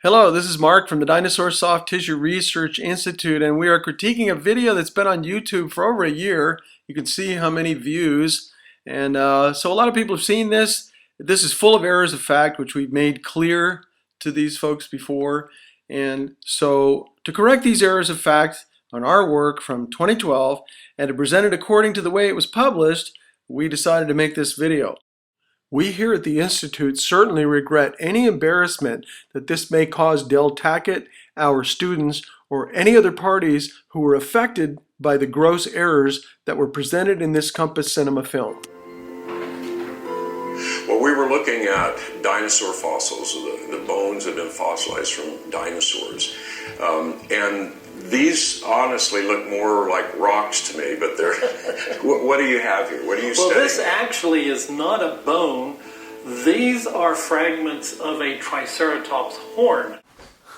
Hello, this is Mark from the Dinosaur Soft Tissue Research Institute, and we are critiquing a video that's been on YouTube for over a year. You can see how many views, and so a lot of people have seen this. This is full of errors of fact, which we've made clear to these folks before. And so to correct these errors of fact on our work from 2012 and to present it according to the way it was published, we decided to make this video. We here at the Institute certainly regret any embarrassment that this may cause Del Tackett, our students, or any other parties who were affected by the gross errors that were presented in this Compass Cinema film. Well, we were looking at dinosaur fossils. The bones have been fossilized from dinosaurs. And these honestly look more like rocks to me, but they're... What do you have here? What are you studying? Well, this actually is not a bone. These are fragments of a Triceratops horn.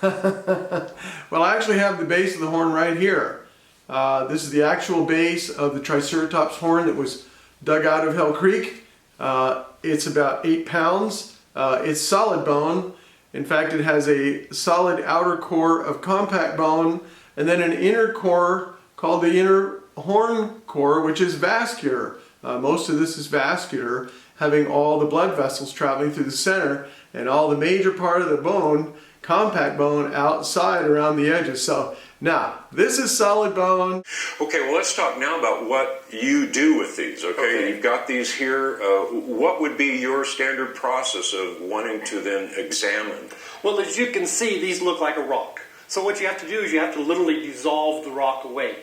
Well, I actually have the base of the horn right here. This is the actual base of the Triceratops horn that was dug out of Hell Creek. It's about 8 pounds. It's solid bone. In fact, it has a solid outer core of compact bone and then an inner core called the inner horn core, which is vascular. Most of this is vascular, having all the blood vessels traveling through the center and all the major part of the bone, compact bone, outside around the edges. So now, this is solid bone. Okay, well, let's talk now about what you do with these, okay? You've got these here. What would be your standard process of wanting to then examine? Well, as you can see, these look like a rock. So what you have to do is you have to literally dissolve the rock away.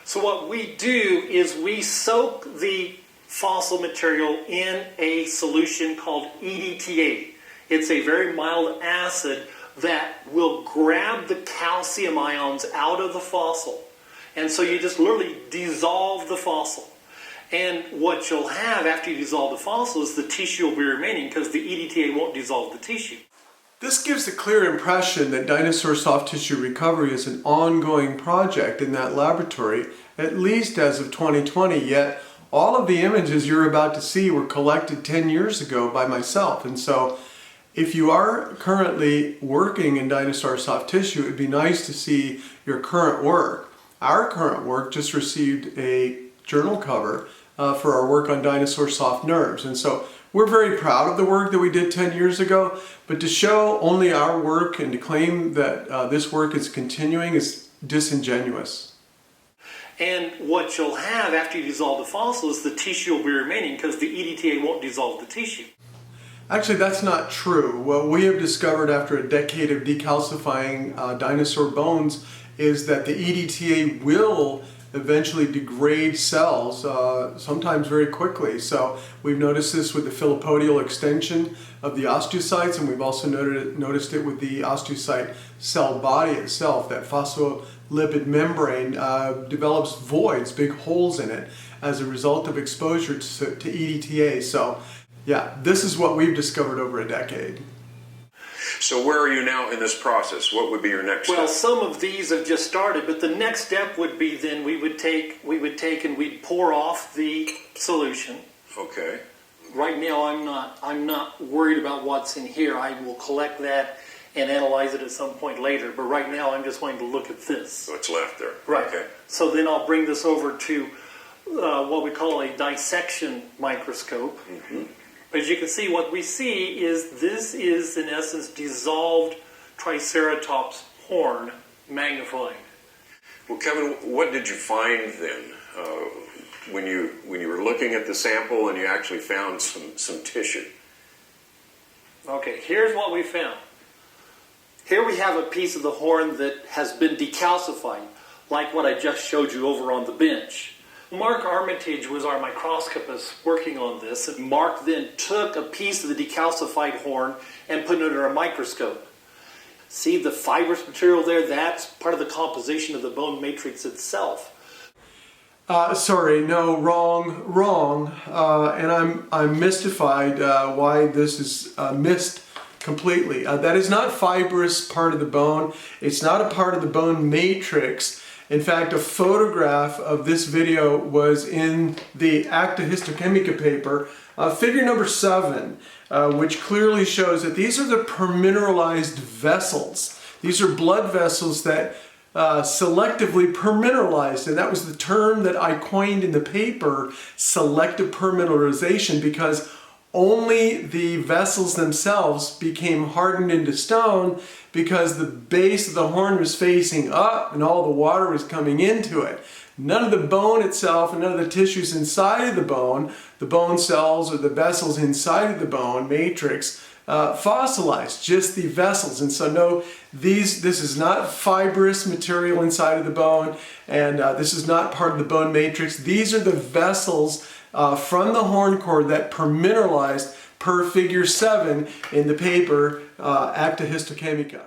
So what we do is we soak the fossil material in a solution called EDTA. It's a very mild acid that will grab the calcium ions out of the fossil. And so you just literally dissolve the fossil. And what you'll have after you dissolve the fossil is the tissue will be remaining because the EDTA won't dissolve the tissue. This gives a clear impression that dinosaur soft tissue recovery is an ongoing project in that laboratory, at least as of 2020, yet all of the images you're about to see were collected 10 years ago by myself. And so if you are currently working in dinosaur soft tissue, it'd be nice to see your current work. Our current work just received a journal cover for our work on dinosaur soft nerves. And so we're very proud of the work that we did 10 years ago, but to show only our work and to claim that this work is continuing is disingenuous. And what you'll have after you dissolve the fossil is the tissue will be remaining because the EDTA won't dissolve the tissue. Actually, that's not true. What we have discovered after a decade of decalcifying dinosaur bones is that the EDTA will eventually degrade cells, sometimes very quickly. So we've noticed this with the filopodial extension of the osteocytes, and we've also noticed it with the osteocyte cell body itself. That phospholipid membrane develops voids, big holes in it, as a result of exposure to EDTA. So yeah, this is what we've discovered over a decade. So where are you now in this process? What would be your next step? Well, some of these have just started, but the next step would be then we would take and we'd pour off the solution. Okay. Right now I'm not worried about what's in here. I will collect that and analyze it at some point later, but right now I'm just wanting to look at this. What's left there? Right. Okay. So then I'll bring this over to what we call a dissection microscope. Mm-hmm. As you can see, what we see is this is, in essence, dissolved Triceratops horn magnified. Well, Kevin, what did you find then when you were looking at the sample and you actually found some tissue? Okay, here's what we found. Here we have a piece of the horn that has been decalcified, like what I just showed you over on the bench. Mark Armitage was our microscopist working on this, and Mark then took a piece of the decalcified horn and put it under a microscope. See the fibrous material there? That's part of the composition of the bone matrix itself. Sorry, no, wrong. And I'm mystified why this is missed completely. That is not fibrous part of the bone. It's not a part of the bone matrix. In fact, a photograph of this video was in the Acta Histochemica paper, figure number 7, which clearly shows that these are the permineralized vessels. These are blood vessels that selectively permineralized, and that was the term that I coined in the paper, selective permineralization, because only the vessels themselves became hardened into stone because the base of the horn was facing up and all the water was coming into it. None of the bone itself and none of the tissues inside of the bone cells or the vessels inside of the bone matrix fossilized, just the vessels. And so no, this is not fibrous material inside of the bone, and this is not part of the bone matrix. These are the vessels from the horn cord that permineralized per figure 7 in the paper Acta Histochemica.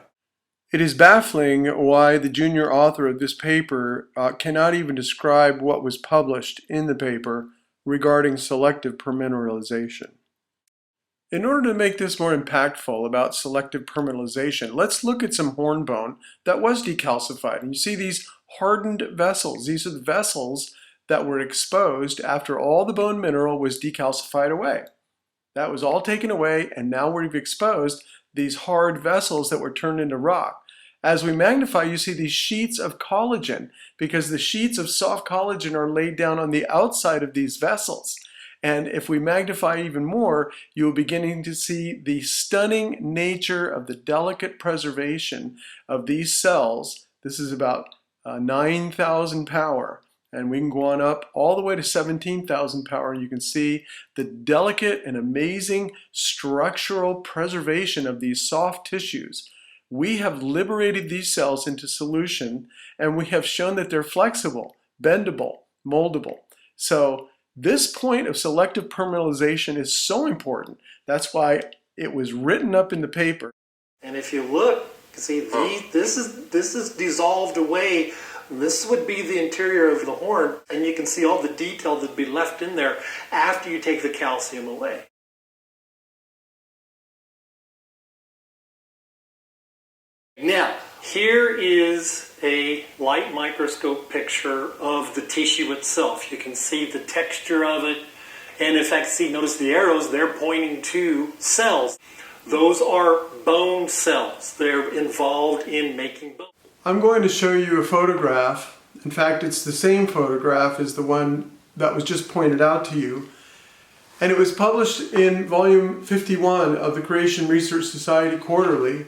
It is baffling why the junior author of this paper cannot even describe what was published in the paper regarding selective permineralization. In order to make this more impactful about selective permineralization, let's look at some horn bone that was decalcified. And you see these hardened vessels. These are the vessels that were exposed after all the bone mineral was decalcified away. That was all taken away, and now we've exposed these hard vessels that were turned into rock. As we magnify, you see these sheets of collagen, because the sheets of soft collagen are laid down on the outside of these vessels. And if we magnify even more, you will begin to see the stunning nature of the delicate preservation of these cells. This is about 9,000 power. And we can go on up all the way to 17,000 power. You can see the delicate and amazing structural preservation of these soft tissues. We have liberated these cells into solution, and we have shown that they're flexible, bendable, moldable. So this point of selective permineralization is so important. That's why it was written up in the paper. And if you look, see, this is dissolved away. This would be the interior of the horn, and you can see all the detail that would be left in there after you take the calcium away. Now, here is a light microscope picture of the tissue itself. You can see the texture of it, and in fact, notice the arrows, they're pointing to cells. Those are bone cells. They're involved in making bone. I'm going to show you a photograph. In fact, it's the same photograph as the one that was just pointed out to you. And it was published in volume 51 of the Creation Research Society Quarterly.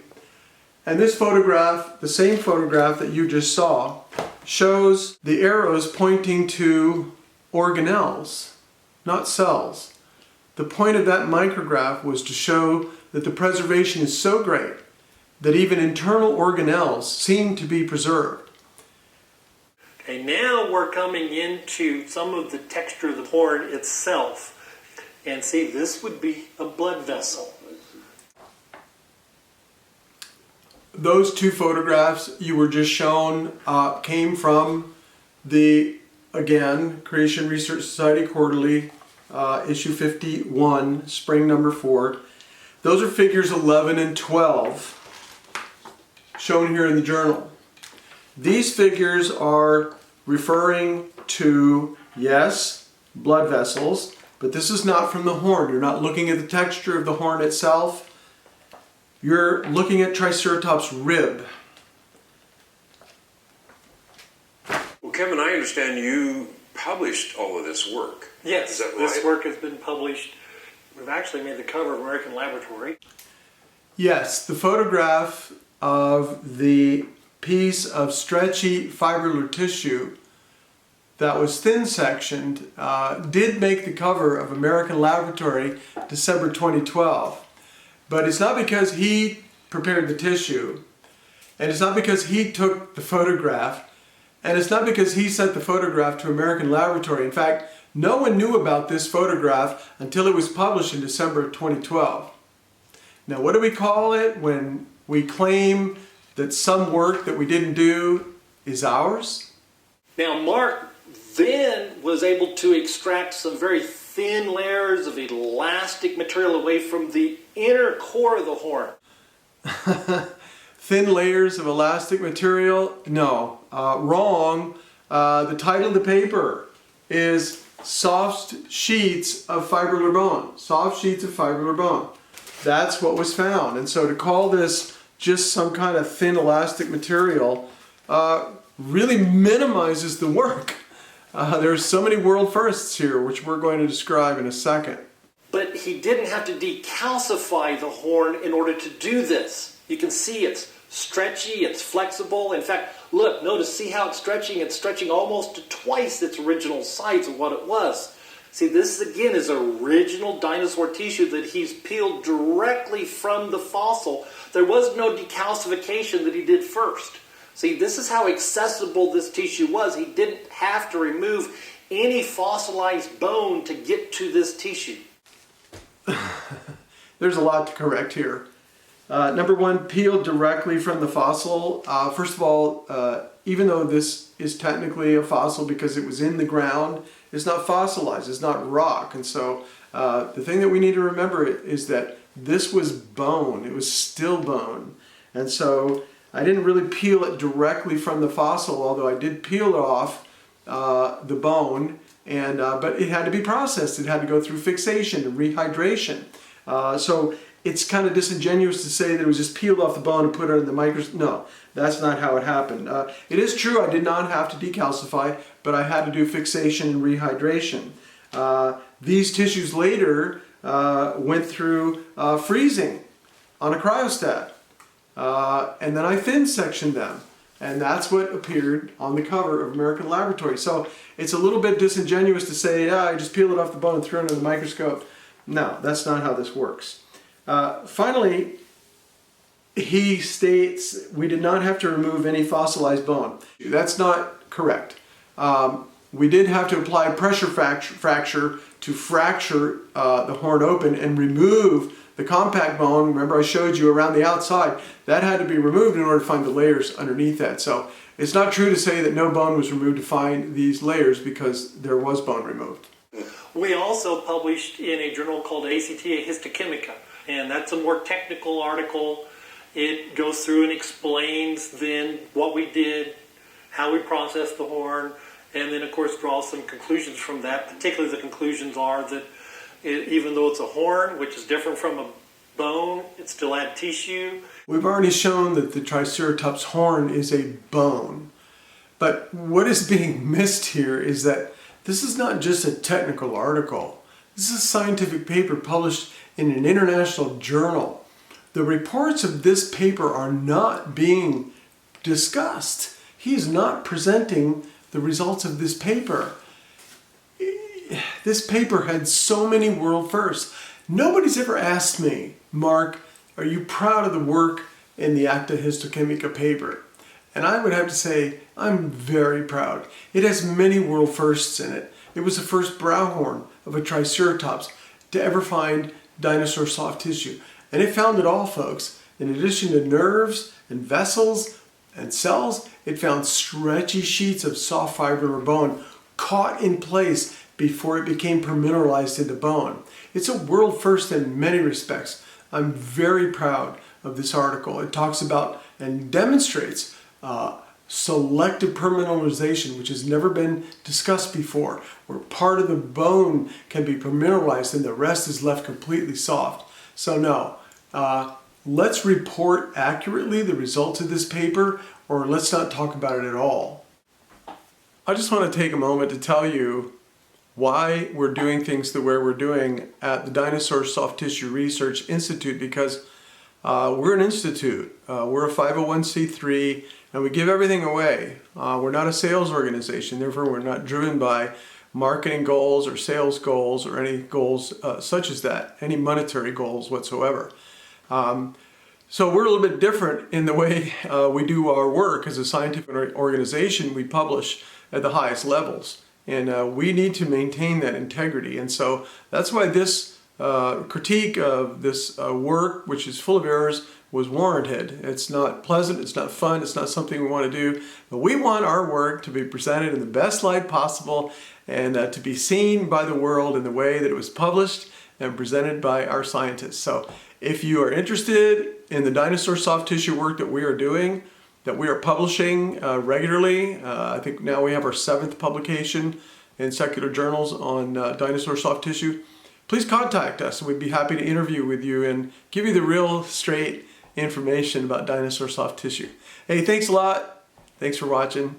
And this photograph, the same photograph that you just saw, shows the arrows pointing to organelles, not cells. The point of that micrograph was to show that the preservation is so great that even internal organelles seem to be preserved. Okay, now we're coming into some of the texture of the horn itself. And see, this would be a blood vessel. Those two photographs you were just shown came from the, again, Creation Research Society Quarterly, issue 51, spring number 4. Those are figures 11 and 12. Shown here in the journal. These figures are referring to, yes, blood vessels, but this is not from the horn. You're not looking at the texture of the horn itself. You're looking at Triceratops' rib. Well, Kevin, I understand you published all of this work. Yes, is that right? This work has been published. We've actually made the cover of American Laboratory. Yes, the photograph of the piece of stretchy fibrillar tissue that was thin sectioned did make the cover of American Laboratory December 2012. But it's not because he prepared the tissue, and it's not because he took the photograph, and it's not because he sent the photograph to American Laboratory. In fact, no one knew about this photograph until it was published in December of 2012. Now, what do we call it when we claim that some work that we didn't do is ours? Now, Mark then was able to extract some very thin layers of elastic material away from the inner core of the horn. thin layers of elastic material? No, wrong. The title of the paper is Soft Sheets of Fibrillar Bone. Soft sheets of fibrillar bone. That's what was found. And so to call this just some kind of thin elastic material really minimizes the work. There's so many world firsts here, which we're going to describe in a second. But he didn't have to decalcify the horn in order to do this. You can see it's stretchy, it's flexible. In fact, look, notice, see how it's stretching? It's stretching almost to twice its original size of what it was. See, this again is original dinosaur tissue that he's peeled directly from the fossil. There was no decalcification that he did first. See, this is how accessible this tissue was. He didn't have to remove any fossilized bone to get to this tissue. There's a lot to correct here. Number one, peeled directly from the fossil. First of all, even though this is technically a fossil because it was in the ground, it's not fossilized, it's not rock. And so the thing that we need to remember is that this was bone, it was still bone. And so I didn't really peel it directly from the fossil, although I did peel off the bone, and but it had to be processed. It had to go through fixation and rehydration. So it's kind of disingenuous to say that it was just peeled off the bone and put it in the microscope. No, that's not how it happened. It is true I did not have to decalcify, but I had to do fixation and rehydration. These tissues later went through freezing on a cryostat. And then I thin sectioned them. And that's what appeared on the cover of American Laboratory. So it's a little bit disingenuous to say, yeah, I just peeled it off the bone and threw it under the microscope. No, that's not how this works. Finally, he states we did not have to remove any fossilized bone. That's not correct. We did have to apply pressure fracture to fracture the horn open and remove the compact bone. Remember I showed you around the outside. That had to be removed in order to find the layers underneath that. So it's not true to say that no bone was removed to find these layers, because there was bone removed. We also published in a journal called ACTA Histochemica, and that's a more technical article. It goes through and explains then what we did, how we processed the horn, and then of course draws some conclusions from that. Particularly the conclusions are that even though it's a horn, which is different from a bone, it still had tissue. We've already shown that the Triceratops horn is a bone. But what is being missed here is that this is not just a technical article. This is a scientific paper published in an international journal. The reports of this paper are not being discussed. He is not presenting the results of this paper. This paper had so many world firsts. Nobody's ever asked me, Mark, are you proud of the work in the Acta Histochemica paper? And I would have to say, I'm very proud. It has many world firsts in it. It was the first brow horn of a Triceratops to ever find dinosaur soft tissue. And it found it all, folks. In addition to nerves and vessels and cells, it found stretchy sheets of soft fibrillar bone caught in place before it became permineralized into bone. It's a world first in many respects. I'm very proud of this article. It talks about and demonstrates selective permineralization, which has never been discussed before, where part of the bone can be permineralized and the rest is left completely soft. So no, let's report accurately the results of this paper, or let's not talk about it at all. I just want to take a moment to tell you why we're doing things the way we're doing at the Dinosaur Soft Tissue Research Institute, because we're an institute. We're a 501c3, and we give everything away. We're not a sales organization, therefore we're not driven by marketing goals or sales goals or any goals such as that, any monetary goals whatsoever. So we're a little bit different in the way we do our work. As a scientific organization, we publish at the highest levels. And we need to maintain that integrity. And so that's why this critique of this work, which is full of errors, was warranted. It's not pleasant, it's not fun, it's not something we want to do. But we want our work to be presented in the best light possible and to be seen by the world in the way that it was published and presented by our scientists. So If you are interested in the dinosaur soft tissue work that we are doing, that we are publishing regularly, I think now we have our 7th publication in secular journals on dinosaur soft tissue, please contact us. We'd be happy to interview with you and give you the real straight information about dinosaur soft tissue. Hey, thanks a lot. Thanks for watching.